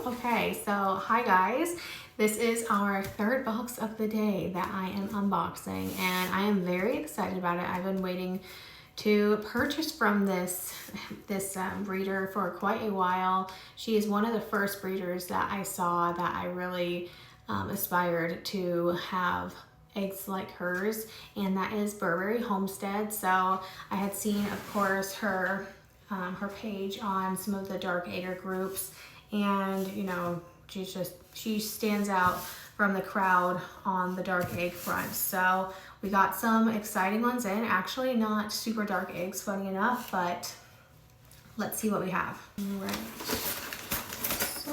Okay, so hi guys. This is our third box of the day that I am unboxing and I am very excited about it. I've been waiting to purchase from this breeder for quite a while. She is one of the first breeders that I saw that I really aspired to have eggs like hers, and that is Burberry Homestead. So I had seen, of course, her page on some of the dark egger groups, and you know, she stands out from the crowd on the dark egg front. So we got some exciting ones in, actually not super dark eggs, funny enough, but let's see what we have. All right, so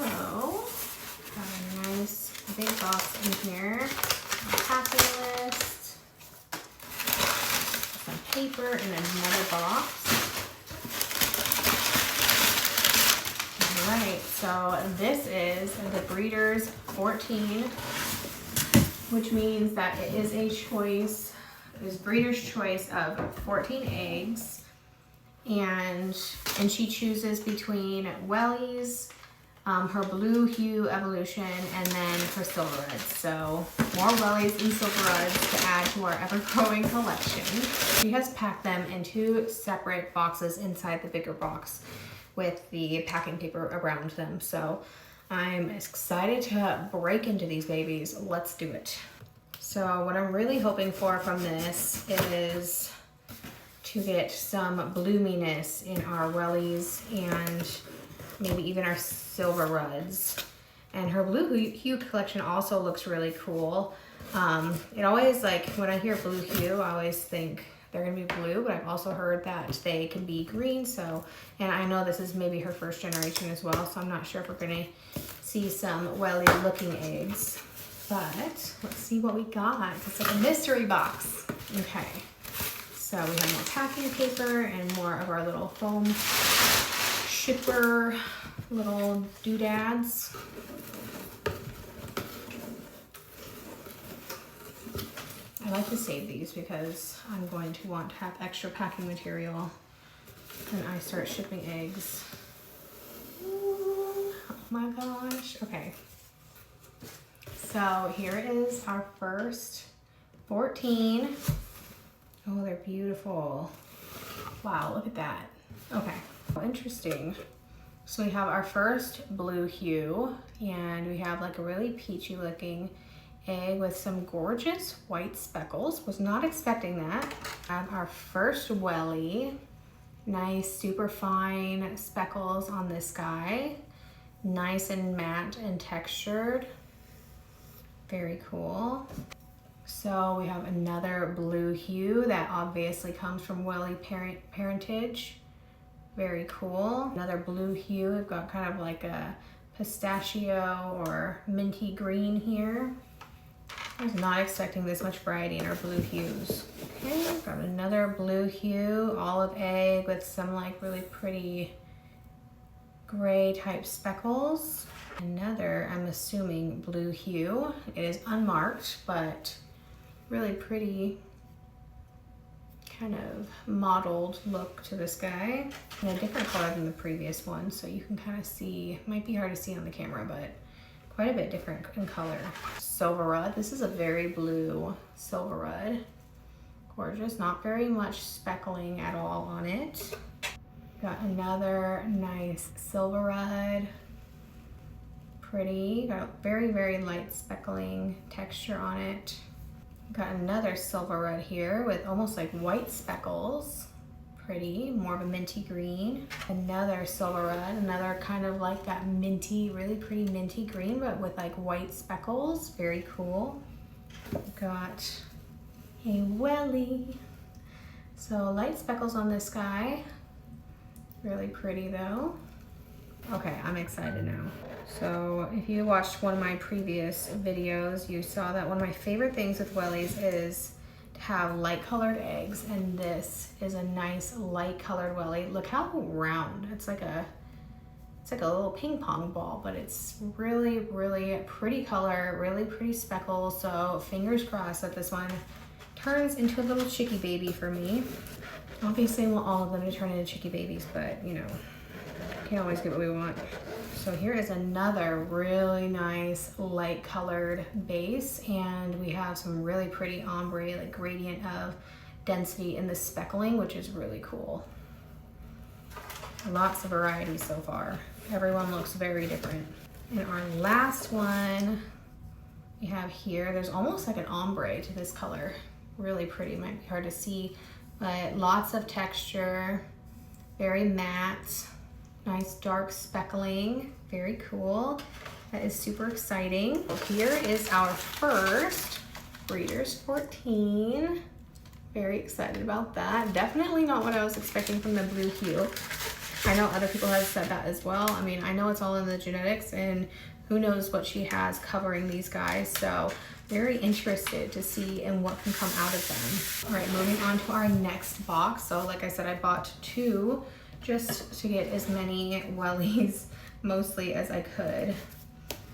got a nice big box in here, a packing list, some paper in another box. Alright, so this is the breeder's 14, which means that it is a choice, it is breeder's choice of 14 eggs, and she chooses between Wellies, her blue hue evolution, and then her silver reds. So more Wellies and silver reds to add to our ever-growing collection. She has packed them in 2 separate boxes inside the bigger box with the packing paper around them. So I'm excited to break into these babies. Let's do it. So what I'm really hoping for from this is to get some bloominess in our Wellies and maybe even our silver reds. And her blue hue collection also looks really cool. It always, like, when I hear blue hue, I always think they're gonna be blue, but I've also heard that they can be green. So, and I know this is maybe her first generation as well, so I'm not sure if we're gonna see some Welly looking eggs, but let's see what we got. It's like a mystery box. Okay, so we have more packing paper and more of our little foam shipper little doodads. I like to save these because I'm going to want to have extra packing material when I start shipping eggs. Ooh, oh my gosh. Okay. So here is our first 14. Oh, they're beautiful. Wow, look at that. Okay, well, interesting. So we have our first blue hue, and we have like a really peachy looking egg with some gorgeous white speckles. Was not expecting that. Our first Welly. Nice, super fine speckles on this guy. Nice and matte and textured. Very cool. So we have another blue hue that obviously comes from Welly parentage. Very cool. Another blue hue. We've got kind of like a pistachio or minty green here. I was not expecting this much variety in our blue hues. Okay, got another blue hue, olive egg with some like really pretty gray type speckles. Another, I'm assuming, blue hue. It is unmarked, but really pretty kind of mottled look to this guy. And a different color than the previous one, so you can kind of see, might be hard to see on the camera, but quite a bit different in color. Silver rud. This is a very blue silver rud. Gorgeous. Not very much speckling at all on it. Got another nice silver rud. Pretty. Got very, very light speckling texture on it. Got another silver rud here with almost like white speckles. Pretty, more of a minty green. Another silver red, another kind of like that minty, really pretty minty green, but with like white speckles. Very cool. Got a Welly. So light speckles on this guy. Really pretty though. Okay, I'm excited now. So if you watched one of my previous videos, you saw that one of my favorite things with Wellies is have light colored eggs, and this is a nice light colored Welly. Look how round. It's like a little ping pong ball, but it's really, really pretty color, really pretty speckles. So fingers crossed that this one turns into a little chickie baby for me. Obviously I want all of them to turn into chickie babies, but you know, can't always get what we want. So here is another really nice light colored base, and we have some really pretty ombre, like gradient of density in the speckling, which is really cool. Lots of variety so far. Everyone looks very different. And our last one we have here, there's almost like an ombre to this color. Really pretty, might be hard to see, but lots of texture, very matte, nice dark speckling, very cool. That is super exciting. Here is our first Breeders 14. Very excited about that. Definitely not what I was expecting from the blue hue. I know other people have said that as well. I mean, I know it's all in the genetics, and who knows what she has covering these guys. So very interested to see and what can come out of them. All right, moving on to our next box. So like I said, I bought 2 just to get as many wellies mostly as I could,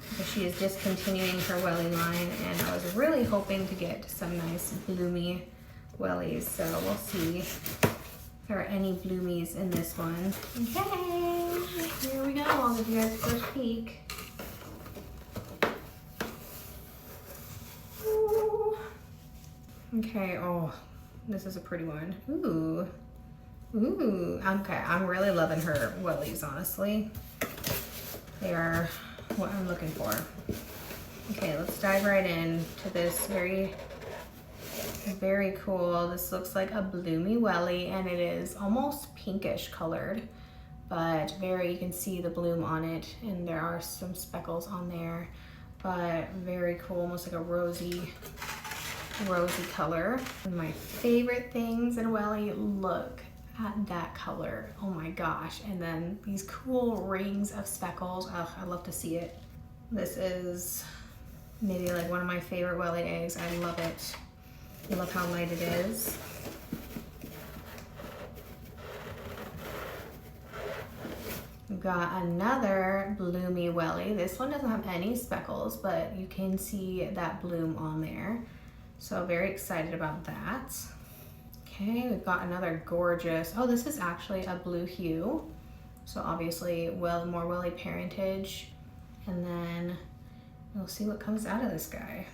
because she is discontinuing her welly line, and I was really hoping to get some nice bloomy wellies. So we'll see if there are any bloomies in this one. Okay, here we go. I'll give you guys a first peek. Ooh. Okay, oh, this is a pretty one. Ooh. Ooh, okay, I'm really loving her wellies, honestly. They are what I'm looking for. Okay, let's dive right in to this very cool. This looks like a bloomy welly, and it is almost pinkish colored, but you can see the bloom on it, and there are some speckles on there, but very cool, almost like a rosy color. And my favorite things in a welly, look at that color. Oh my gosh. And then these cool rings of speckles. Oh, I love to see it. This is maybe like one of my favorite welly eggs. I love it. I love how light it is. We've got another bloomy welly. This one doesn't have any speckles, but you can see that bloom on there. So very excited about that. Okay, we've got another gorgeous, oh, this is actually a blue hue. So obviously, more welly parentage. And then we'll see what comes out of this guy.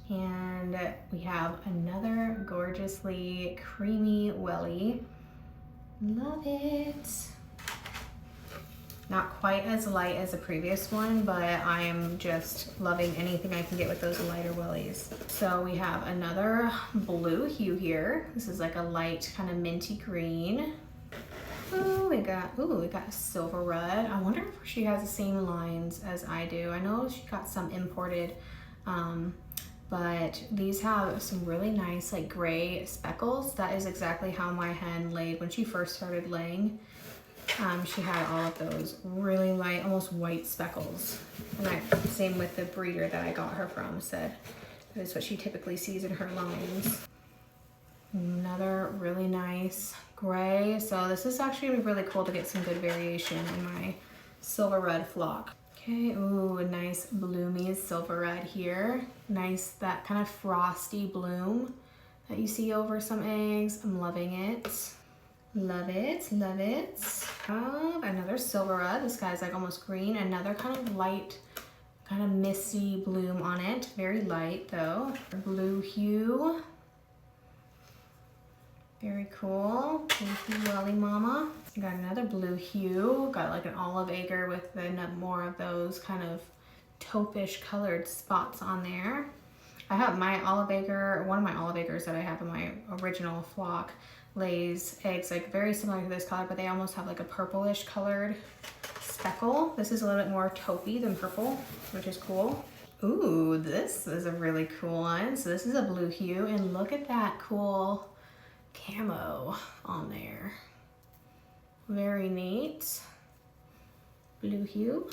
And we have another gorgeously creamy welly. Love it. Not quite as light as the previous one, but I am just loving anything I can get with those lighter wellies. So we have another blue hue here. This is like a light kind of minty green. Ooh, we got a silver red. I wonder if she has the same lines as I do. I know she got some imported, but these have some really nice like gray speckles. That is exactly how my hen laid when she first started laying. She had all of those really light, almost white speckles. And same with the breeder that I got her from, said that is what she typically sees in her lines. Another really nice gray. So this is actually gonna be really cool to get some good variation in my silver red flock. Okay, ooh, a nice bloomy silver red here. Nice, that kind of frosty bloom that you see over some eggs. I'm loving it. Love it, love it. Another silver red. This guy's like almost green. Another kind of light, kind of misty bloom on it. Very light though. Blue hue. Very cool. Blue hue welly mama. Got another blue hue. Got like an olive acre with more of those kind of taupe-ish colored spots on there. I have my olive acre, one of my olive acres that I have in my original flock lays eggs like very similar to this color, but they almost have like a purplish colored speckle. This is a little bit more taupey than purple, which is cool. Ooh, this is a really cool one. So this is a blue hue, and look at that cool camo on there. Very neat. Blue hue.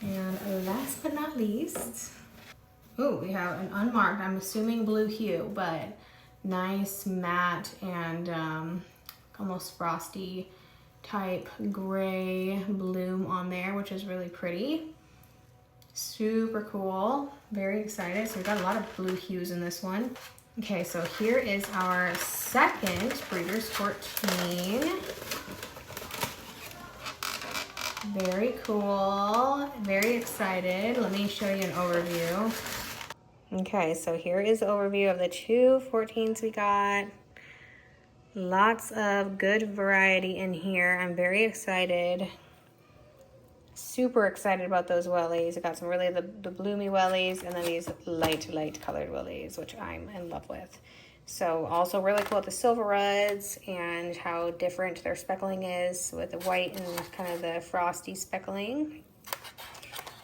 And last but not least, ooh, we have an unmarked, I'm assuming blue hue, but nice matte and almost frosty type gray bloom on there, which is really pretty. Super cool. Very excited. So we've got a lot of blue hues in this one. Okay, so here is our second Breeders 14. Very cool, very excited. Let me show you an overview. Okay, so here is the overview of the two 14s we got. Lots of good variety in here. I'm very excited. Super excited about those wellies. I got some really the bloomy wellies and then these light colored wellies, which I'm in love with. So also really cool with the silver reds and how different their speckling is with the white and kind of the frosty speckling.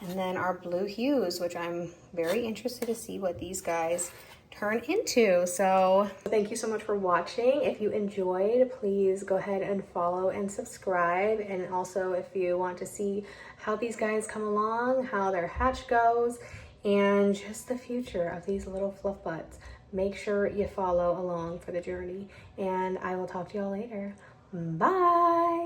And then our blue hues, which I'm very interested to see what these guys turn into. So thank you so much for watching. If you enjoyed, please go ahead and follow and subscribe. And also if you want to see how these guys come along, how their hatch goes, and just the future of these little fluff butts, make sure you follow along for the journey. And I will talk to y'all later. Bye.